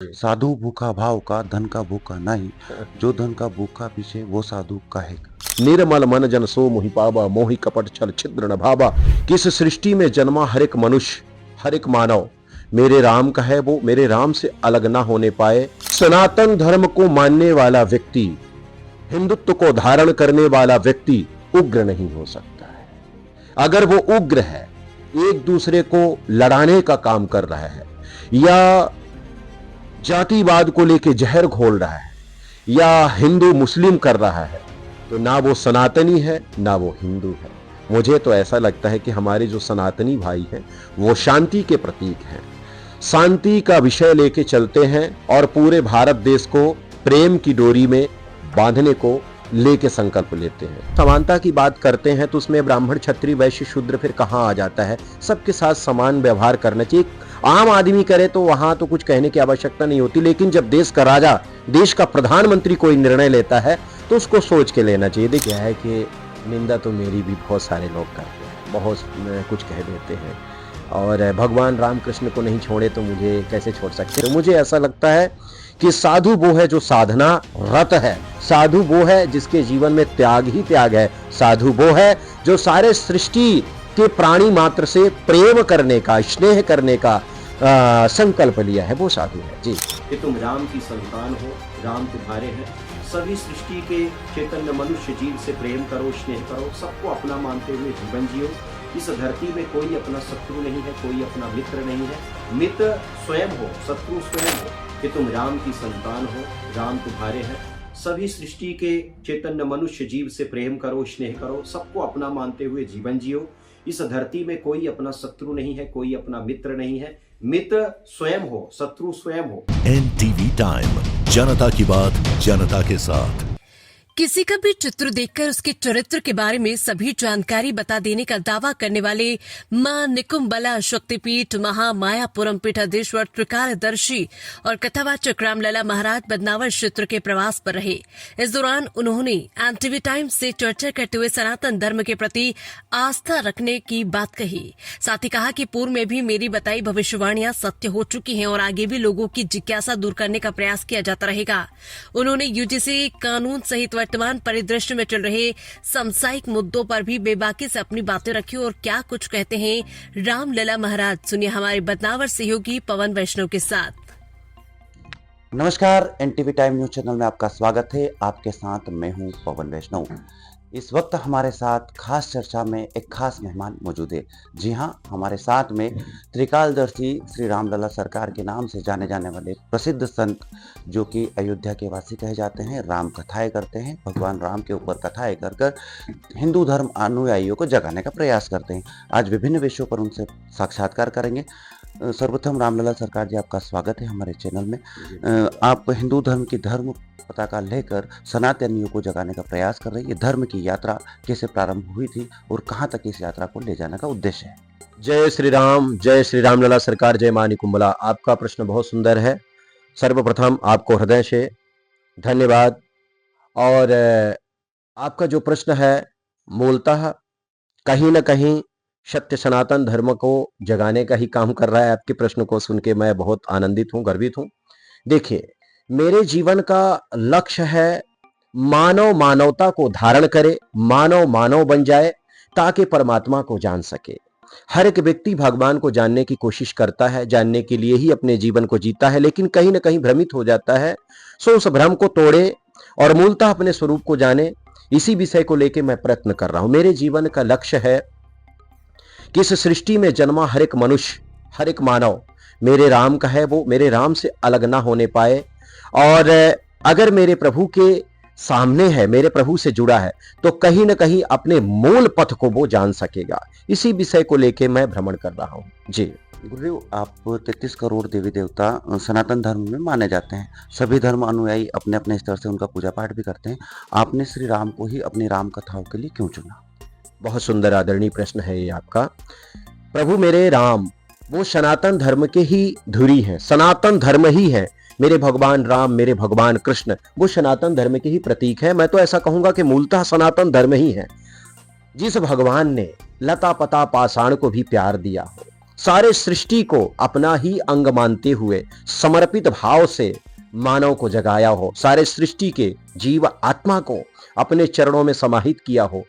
साधु भूखा भाव का, धन का भूखा नहीं। जो धन का भूखा पीछे वो साधु कहेगा। निर्मल मन जन सो मोहि पावा, मोहि कपट छल छिद्र न भावा। किस सृष्टि में जन्मा हर एक मनुष्य, हर एक मानव मेरे राम का है, वो मेरे राम से अलग ना होने पाए। सनातन धर्म को मानने वाला व्यक्ति, हिंदुत्व को धारण करने वाला व्यक्ति उग्र नहीं हो सकता है। अगर वो उग्र है, एक दूसरे को लड़ाने का काम कर रहा है, या जातिवाद को लेके जहर घोल रहा है, या हिंदू मुस्लिम कर रहा है, तो ना वो सनातनी है ना वो हिंदू है। मुझे तो ऐसा लगता है कि हमारे जो सनातनी भाई हैं वो शांति के प्रतीक हैं, शांति का विषय लेके चलते हैं और पूरे भारत देश को प्रेम की डोरी में बांधने को लेके संकल्प लेते हैं। समानता की बात करते हैं तो उसमें ब्राह्मण क्षत्रिय वैश्य शूद्र फिर कहां आ जाता है। सबके साथ समान व्यवहार करना चाहिए। आम आदमी करे तो वहां तो कुछ कहने की आवश्यकता नहीं होती, लेकिन जब देश का राजा, देश का प्रधानमंत्री कोई निर्णय लेता है तो उसको सोच के लेना चाहिए। देखिए है कि निंदा तो मेरी भी बहुत सारे लोग करते हैं, बहुत कुछ कह देते हैं, और भगवान रामकृष्ण को नहीं छोड़े तो मुझे कैसे छोड़ सकते। तो मुझे ऐसा लगता है कि साधु वो है जो साधना रत है, साधु वो है जिसके जीवन में त्याग ही त्याग है, साधु वो है जो सारे सृष्टि के प्राणी मात्र से प्रेम करने का, स्नेह करने का संकल्प लिया है, वो साधु है। जी, कि तुम राम की संतान हो, राम तुम्हारे हैं। सभी सृष्टि के चैतन्य मनुष्य जीव से प्रेम करो, स्नेह करो, सबको अपना मानते हुए जीवन जियो। इस धरती में कोई अपना शत्रु नहीं है, कोई अपना मित्र नहीं है। मित्र स्वयं हो, शत्रु स्वयं हो। कि तुम राम की संतान हो, राम तुम्हारे हैं। सभी सृष्टि के चैतन्य मनुष्य जीव से प्रेम करो, स्नेह करो, सबको अपना मानते हुए जीवन जियो। इस धरती में कोई अपना शत्रु नहीं है, कोई अपना मित्र नहीं है। मित्र स्वयं हो, शत्रु स्वयं हो। NTV टाइम, जनता की बात जनता के साथ। किसी का भी चित्र देखकर उसके चरित्र के बारे में सभी जानकारी बता देने का दावा करने वाले मां निकुंबला शक्तिपीठ महामायापुरम पीठाधीश्वर त्रिकालदर्शी और कथावाचक रामलला महाराज बदनावर क्षेत्र के प्रवास पर रहे। इस दौरान उन्होंने NTV टाइम्स से चर्चा करते हुए सनातन धर्म के प्रति आस्था रखने की बात कही। साथ ही कहा कि पूर्व में भी मेरी बताई भविष्यवाणियां सत्य हो चुकी हैं और आगे भी लोगों की जिज्ञासा दूर करने का प्रयास किया जाता रहेगा। उन्होंने UGC कानून सहित वर्तमान परिदृश्य में चल रहे सामुदायिक मुद्दों पर भी बेबाकी से अपनी बातें रखी और क्या कुछ कहते हैं रामलला महाराज, सुनिए हमारे बदनावर सहयोगी पवन वैष्णव के साथ। नमस्कार, NTV टाइम न्यूज चैनल में आपका स्वागत है। आपके साथ मैं हूं पवन वैष्णव। इस वक्त हमारे साथ खास चर्चा में एक खास मेहमान मौजूद है। जी हां, हमारे साथ में त्रिकालदर्शी श्री रामलला सरकार के नाम से जाने जाने वाले प्रसिद्ध संत, जो कि अयोध्या के वासी कहे जाते हैं, राम कथाएं करते हैं, भगवान राम के ऊपर कथाएं कर कर हिंदू धर्म अनुयायियों को जगाने का प्रयास करते हैं। आज विभिन्न विषयों पर उनसे साक्षात्कार करेंगे। सर्वप्रथम रामलला सरकार जी, आपका स्वागत है हमारे चैनल में। आप हिंदू धर्म की धर्म पताका लेकर सनातनियों को जगाने का प्रयास कर रहे हैं। ये धर्म की यात्रा कैसे प्रारंभ हुई थी और कहाँ तक इस यात्रा को ले जाने का उद्देश्य है? जय श्री राम, जय श्री रामलला सरकार, जय मां निकुंबला। आपका प्रश्न बहुत सुंदर है। सर्वप्रथम आपको हृदय से धन्यवाद। और आपका जो प्रश्न है मूलतः कहीं न कहीं सत्य सनातन धर्म को जगाने का ही काम कर रहा है। आपके प्रश्न को सुन के मैं बहुत आनंदित हूँ, गर्वित हूँ। देखिए, मेरे जीवन का लक्ष्य है मानव मानवता को धारण करे, मानव मानव बन जाए ताकि परमात्मा को जान सके। हर एक व्यक्ति भगवान को जानने की कोशिश करता है, जानने के लिए ही अपने जीवन को जीता है, लेकिन कहीं ना कहीं भ्रमित हो जाता है। सो उस भ्रम को तोड़े और मूलतः अपने स्वरूप को जाने, इसी विषय को लेकर मैं प्रयत्न कर रहा हूं। मेरे जीवन का लक्ष्य है कि इस सृष्टि में जन्मा हर एक मनुष्य, हर एक मानव मेरे राम का है, वो मेरे राम से अलग ना होने पाए। और अगर मेरे प्रभु के सामने है, मेरे प्रभु से जुड़ा है, तो कहीं ना कहीं अपने मूल पथ को वो जान सकेगा। इसी विषय को लेके मैं भ्रमण कर रहा हूँ। जी गुरुदेव, आप 33 करोड़ देवी देवता सनातन धर्म में माने जाते हैं। सभी धर्म अनुयायी अपने अपने स्तर से उनका पूजा पाठ भी करते हैं। आपने श्री राम को ही अपनी राम कथाओं के लिए क्यों चुना? बहुत सुंदर आदरणीय प्रश्न है ये आपका। प्रभु मेरे राम वो सनातन धर्म के ही धुरी हैं, सनातन धर्म ही है। मेरे भगवान राम, मेरे भगवान कृष्ण वो सनातन धर्म के ही प्रतीक है। मैं तो ऐसा कहूंगा कि मूलतः सनातन धर्म ही है। जिस भगवान ने लता पता पाषाण को भी प्यार दिया हो, सारे सृष्टि को अपना ही अंग मानते हुए समर्पित भाव से मानव को जगाया हो, सारे सृष्टि के जीव आत्मा को अपने चरणों में समाहित किया हो,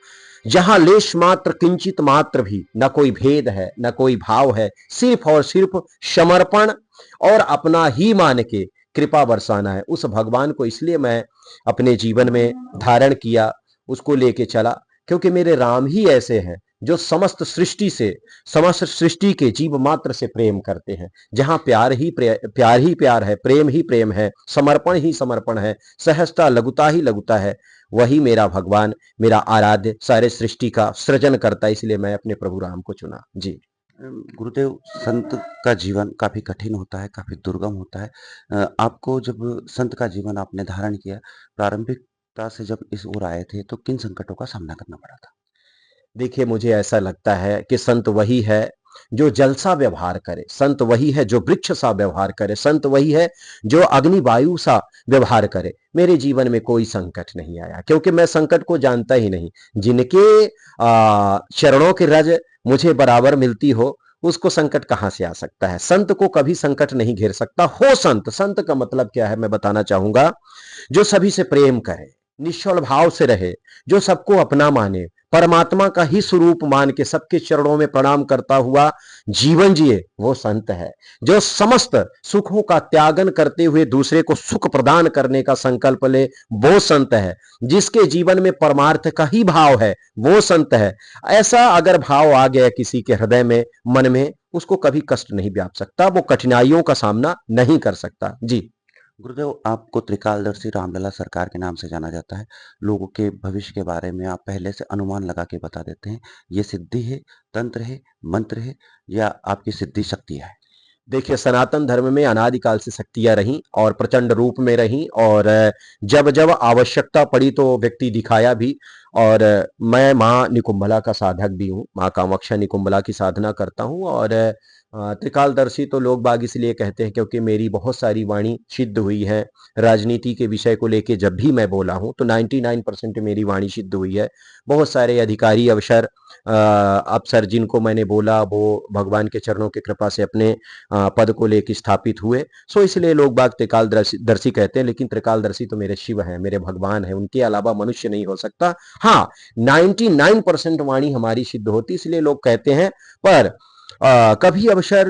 जहां लेश मात्र किंचित मात्र भी न कोई भेद है न कोई भाव है, सिर्फ और सिर्फ समर्पण और अपना ही मान के कृपा बरसाना है। उस भगवान को इसलिए मैं अपने जीवन में धारण किया, उसको लेके चला, क्योंकि मेरे राम ही ऐसे हैं जो समस्त सृष्टि से, समस्त सृष्टि के जीव मात्र से प्रेम करते हैं। जहां प्यार ही प्यार है, प्रेम ही प्रेम है, समर्पण ही समर्पण है, सहजता लघुता ही लघुता है, वही मेरा भगवान, मेरा आराध्य, सारे सृष्टि का सृजन करता है। इसलिए मैं अपने प्रभु राम को चुना। जी गुरुदेव, संत का जीवन काफी कठिन होता है, काफी दुर्गम होता है। आपको जब संत का जीवन आपने धारण किया, प्रारंभिकता से जब इस ओर आए थे, तो किन संकटों का सामना करना पड़ा था? देखिए, मुझे ऐसा लगता है कि संत वही है जो जल सा व्यवहार करे, संत वही है जो वृक्ष सा व्यवहार करे, संत वही है जो अग्नि वायु सा व्यवहार करे। मेरे जीवन में कोई संकट नहीं आया, क्योंकि मैं संकट को जानता ही नहीं। जिनके चरणों की रज मुझे बराबर मिलती हो, उसको संकट कहां से आ सकता है। संत को कभी संकट नहीं घेर सकता। हो संत, संत का मतलब क्या है मैं बताना चाहूंगा। जो सभी से प्रेम करे, निश्चल भाव से रहे, जो सबको अपना माने, परमात्मा का ही स्वरूप मान के सबके चरणों में प्रणाम करता हुआ जीवन जिए, वो संत है। जो समस्त सुखों का त्यागन करते हुए दूसरे को सुख प्रदान करने का संकल्प ले, वो संत है। जिसके जीवन में परमार्थ का ही भाव है, वो संत है। ऐसा अगर भाव आ गया किसी के हृदय में, मन में, उसको कभी कष्ट नहीं व्याप सकता, वो कठिनाइयों का सामना नहीं कर सकता। जी गुरुदेव, आपको त्रिकालदर्शी रामलला सरकार के नाम से जाना जाता है। लोगों के भविष्य के बारे में आप पहले से अनुमान लगा के बता देते हैं। ये सिद्धि है, तंत्र है, मंत्र है, या आपकी सिद्धि शक्ति है? देखिए, सनातन धर्म में अनादिकाल से शक्तियां रहीं और प्रचंड रूप में रहीं, और जब जब आवश्यकता पड़ी तो व्यक्ति दिखाया भी। और मैं माँ निकुंभला का साधक भी हूँ, माँ कामाक्षा निकुंभला की साधना करता हूँ। और त्रिकालदर्शी तो लोग बाग इसलिए कहते हैं क्योंकि मेरी बहुत सारी वाणी सिद्ध हुई है। राजनीति के विषय को लेके जब भी मैं बोला हूँ तो 99% मेरी वाणी सिद्ध हुई है। बहुत सारे अधिकारी अफसर जिनको मैंने बोला, वो भगवान के चरणों की कृपा से अपने पद को लेके स्थापित हुए। सो इसलिए लोग बाग त्रिकालदर्शी कहते हैं। लेकिन त्रिकालदर्शी तो मेरे शिव हैं, मेरे भगवान हैं, उनके अलावा मनुष्य नहीं हो सकता। हाँ, 99% वाणी हमारी सिद्ध होती, इसलिए लोग कहते हैं। पर कभी अवसर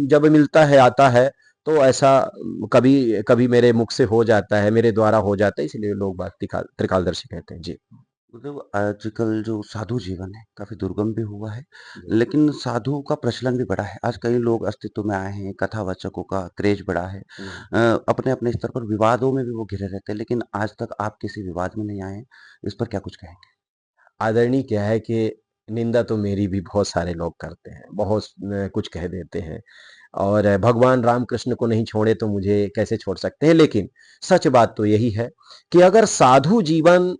जब मिलता है, आता है, तो ऐसा कभी कभी मेरे मुख से हो जाता है, मेरे द्वारा हो जाता है, इसलिए लोग बात त्रिकालदर्शी कहते हैं। जी गुरुदेव, आजकल जो साधु जीवन है काफी दुर्गम भी हुआ है, लेकिन साधु का प्रचलन भी बढ़ा है। आज कई लोग अस्तित्व में आए हैं, कथावाचकों का क्रेज बढ़ा है। अपने अपने स्तर पर विवादों में भी वो घिरे रहते हैं, लेकिन आज तक आप किसी विवाद में नहीं आए हैं। इस पर क्या कुछ कहेंगे? आदरणीय क्या है कि निंदा तो मेरी भी बहुत सारे लोग करते हैं, बहुत कुछ कह देते हैं, और भगवान रामकृष्ण को नहीं छोड़े तो मुझे कैसे छोड़ सकते हैं। लेकिन सच बात तो यही है कि अगर साधु जीवन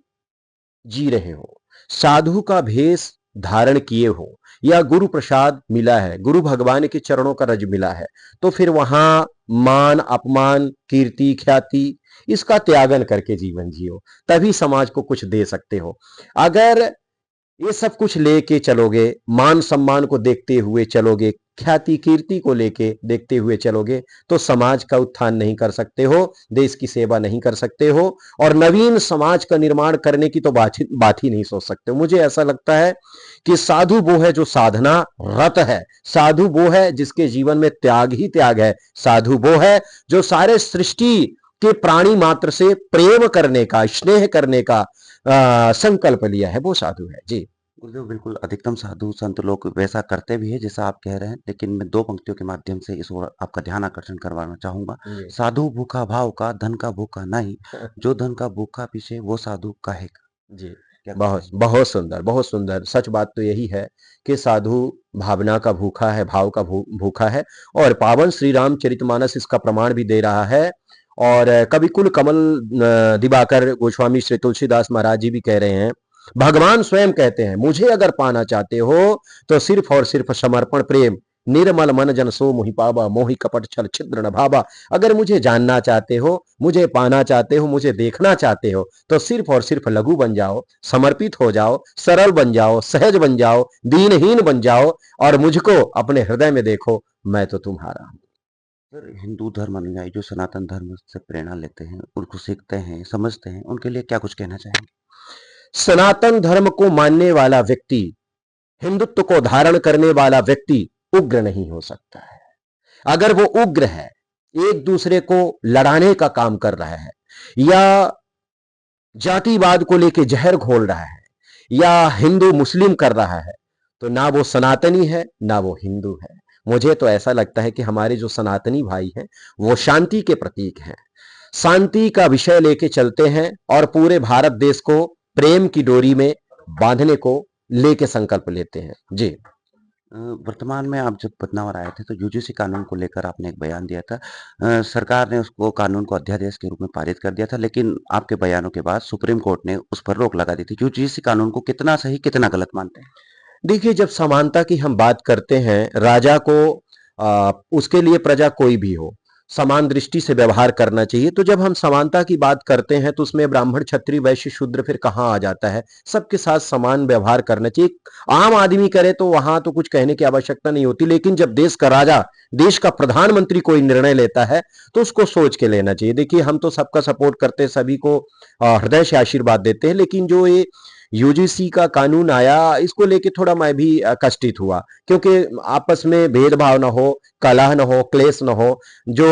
जी रहे हो, साधु का भेष धारण किए हो, या गुरु प्रसाद मिला है, गुरु भगवान के चरणों का रज मिला है, तो फिर वहां मान अपमान, कीर्ति ख्याति, इसका त्यागन करके जीवन जियो, तभी समाज को कुछ दे सकते हो। अगर ये सब कुछ लेके चलोगे, मान सम्मान को देखते हुए चलोगे, ख्याति कीर्ति को लेके देखते हुए चलोगे, तो समाज का उत्थान नहीं कर सकते हो, देश की सेवा नहीं कर सकते हो, और नवीन समाज का निर्माण करने की तो बात ही नहीं सोच सकते हो। मुझे ऐसा लगता है कि साधु वो है जो साधना रत है, साधु वो है जिसके जीवन में त्याग ही त्याग है, साधु वो है जो सारे सृष्टि के प्राणी मात्र से प्रेम करने का, स्नेह करने का संकल्प लिया है, वो साधु है। जी गुरुदेव, बिल्कुल अधिकतम साधु संत लोग वैसा करते भी है जैसा आप कह रहे हैं, लेकिन मैं दो पंक्तियों के माध्यम से इस ओर आपका ध्यान आकर्षण करवाना चाहूंगा। जी। साधु भूखा भाव का, धन का भूखा नहीं, जो धन का भूखा पीछे वो साधु कहेगा। जी क्या बहुत कहेंगे? बहुत सुंदर, बहुत सुंदर। सच बात तो यही है कि साधु भावना का भूखा है, भाव का भूखा है, और पावन श्री रामचरितमानस इसका प्रमाण भी दे रहा है। और कवि कुल कमल दिवाकर गोस्वामी श्री तुलसीदास महाराज जी भी कह रहे हैं, भगवान स्वयं कहते हैं, मुझे अगर पाना चाहते हो तो सिर्फ और सिर्फ समर्पण, प्रेम, निर्मल मन जन सो मोहि पावा, मोहि कपट छल छिद्र न भावा। अगर मुझे जानना चाहते हो, मुझे पाना चाहते हो, मुझे देखना चाहते हो, तो सिर्फ और सिर्फ लघु बन जाओ, समर्पित हो जाओ, सरल बन जाओ, सहज बन जाओ, दीनहीन बन जाओ और मुझको अपने हृदय में देखो, मैं तो तुम्हारा हूं। सर, हिंदू धर्म अनुयायी जो सनातन धर्म से प्रेरणा लेते हैं, उनको सीखते हैं, समझते हैं, उनके लिए क्या कुछ कहना चाहेंगे? सनातन धर्म को मानने वाला व्यक्ति, हिंदुत्व को धारण करने वाला व्यक्ति उग्र नहीं हो सकता है। अगर वो उग्र है, एक दूसरे को लड़ाने का काम कर रहा है, या जातिवाद को लेके जहर घोल रहा है, या हिंदू मुस्लिम कर रहा है, तो ना वो सनातनी है, ना वो हिंदू है। मुझे तो ऐसा लगता है कि हमारे जो सनातनी भाई हैं, वो शांति के प्रतीक हैं, शांति का विषय लेके चलते हैं और पूरे भारत देश को प्रेम की डोरी में बांधने को लेके संकल्प लेते हैं। जी। वर्तमान में आप जब बदनावर आए थे तो यूजीसी कानून को लेकर आपने एक बयान दिया था। सरकार ने उसको कानून को अध्यादेश के रूप में पारित कर दिया था, लेकिन आपके बयानों के बाद सुप्रीम कोर्ट ने उस पर रोक लगा दी थी। यूजीसी कानून को कितना सही, कितना गलत मानते हैं? देखिए, जब समानता की हम बात करते हैं, राजा को उसके लिए प्रजा कोई भी हो, समान दृष्टि से व्यवहार करना चाहिए। तो जब हम समानता की बात करते हैं तो उसमें ब्राह्मण, क्षत्रिय, वैश्य, शूद्र फिर कहाँ आ जाता है? सबके साथ समान व्यवहार करना चाहिए। आम आदमी करे तो वहां तो कुछ कहने की आवश्यकता नहीं होती, लेकिन जब देश का राजा, देश का प्रधानमंत्री कोई निर्णय लेता है तो उसको सोच के लेना चाहिए। देखिए, हम तो सबका सपोर्ट करते हैं, सभी को हृदय से आशीर्वाद देते हैं, लेकिन जो ये यूजीसी का कानून आया, इसको लेके थोड़ा मैं भी कष्टित हुआ, क्योंकि आपस में भेदभाव न हो, कलह न हो, क्लेश न हो। जो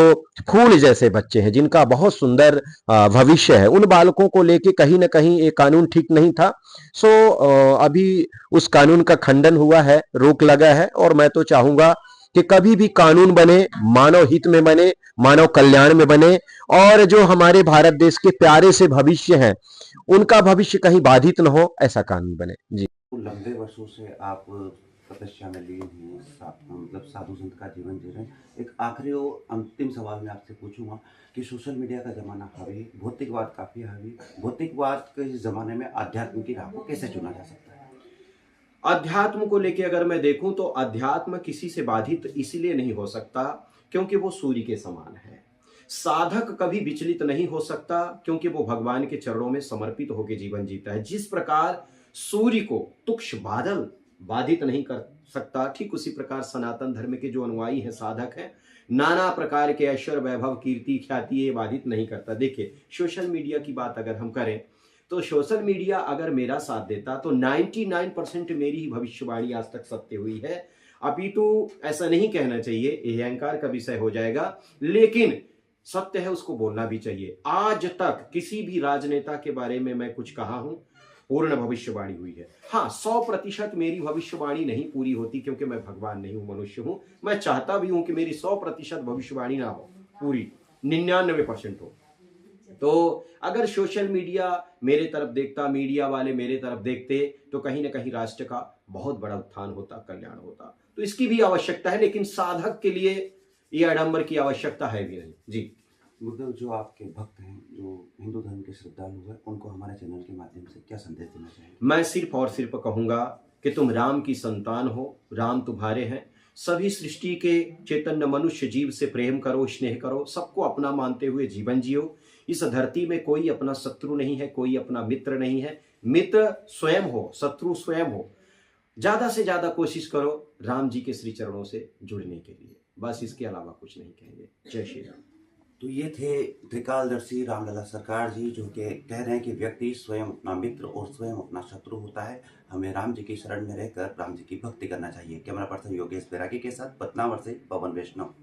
फूल जैसे बच्चे हैं, जिनका बहुत सुंदर भविष्य है, उन बालकों को लेके कहीं ना कहीं ये कानून ठीक नहीं था। सो अभी उस कानून का खंडन हुआ है, रोक लगा है, और मैं तो चाहूंगा कि कभी भी कानून बने, मानव हित में बने, मानव कल्याण में बने, और जो हमारे भारत देश के प्यारे से भविष्य हैं, उनका भविष्य कहीं बाधित न हो, ऐसा कानून बने। जी। लंबे वर्षों से आप तपस्या में लीन हैं, मतलब साधु संत का जीवन जी रहे हैं। एक आखिरी और अंतिम सवाल मैं आपसे पूछूंगा कि सोशल मीडिया का जमाना हावी, भौतिकवाद काफी हावी, भौतिकवाद के इस जमाने में आध्यात्म की राह को कैसे चुना जा सकता है? अध्यात्म को लेके अगर मैं देखूं तो अध्यात्म किसी से बाधित इसलिए नहीं हो सकता क्योंकि वो सूर्य के समान है। साधक कभी विचलित नहीं हो सकता क्योंकि वो भगवान के चरणों में समर्पित होकर जीवन जीता है। जिस प्रकार सूर्य को तुक्ष बादल बाधित नहीं कर सकता, ठीक उसी प्रकार सनातन धर्म के जो अनुयायी हैं, साधक हैं, नाना प्रकार के ऐश्वर्य, वैभव, कीर्ति, ख्याति ये बाधित नहीं करता। देखिए, सोशल मीडिया की बात अगर हम करें तो सोशल मीडिया अगर मेरा साथ देता तो 99% मेरी ही भविष्यवाणी आज तक सत्य हुई है। अपितु ऐसा नहीं कहना चाहिए, यह अहंकार का विषय हो जाएगा, लेकिन सत्य है, उसको बोलना भी चाहिए। आज तक किसी भी राजनेता के बारे में मैं कुछ कहा हूं, पूर्ण भविष्यवाणी हुई है। हाँ, 100% मेरी भविष्यवाणी नहीं पूरी होती क्योंकि मैं भगवान नहीं हूं, मनुष्य हूं। मैं चाहता भी हूं कि मेरी 100% भविष्यवाणी ना हो, पूरी 99% हो। तो अगर सोशल मीडिया मेरे तरफ देखता, मीडिया वाले मेरे तरफ देखते, तो कहीं ना कहीं राष्ट्र का बहुत बड़ा उत्थान होता, कल्याण होता। तो इसकी भी आवश्यकता है, लेकिन साधक के लिए ये आडंबर की आवश्यकता है भी नहीं। जी। मतलब जो आपके भक्त हैं, जो हिंदू धर्म के श्रद्धालु हैं, उनको हमारे चैनल के माध्यम से क्या संदेश देना चाहिए? मैं सिर्फ और सिर्फ कहूंगा कि तुम राम की संतान हो, राम तुम्हारे हैं। सभी सृष्टि के चैतन्य मनुष्य जीव से प्रेम करो, स्नेह करो, सबको अपना मानते हुए जीवन जियो। इस धरती में कोई अपना शत्रु नहीं है, कोई अपना मित्र नहीं है। मित्र स्वयं हो, शत्रु स्वयं हो। ज्यादा से ज्यादा कोशिश करो राम जी के श्री चरणों से जुड़ने के लिए, बस इसके अलावा कुछ नहीं कहेंगे। जय श्री राम। तो ये थे त्रिकालदर्शी रामलला सरकार जी, जो कि कह रहे हैं कि व्यक्ति स्वयं अपना मित्र और स्वयं अपना शत्रु होता है। हमें राम जी की शरण में रहकर राम जी की भक्ति करना चाहिए। कैमरा पर्सन योगेश बैरागी के साथ पटना से पवन वैष्णव।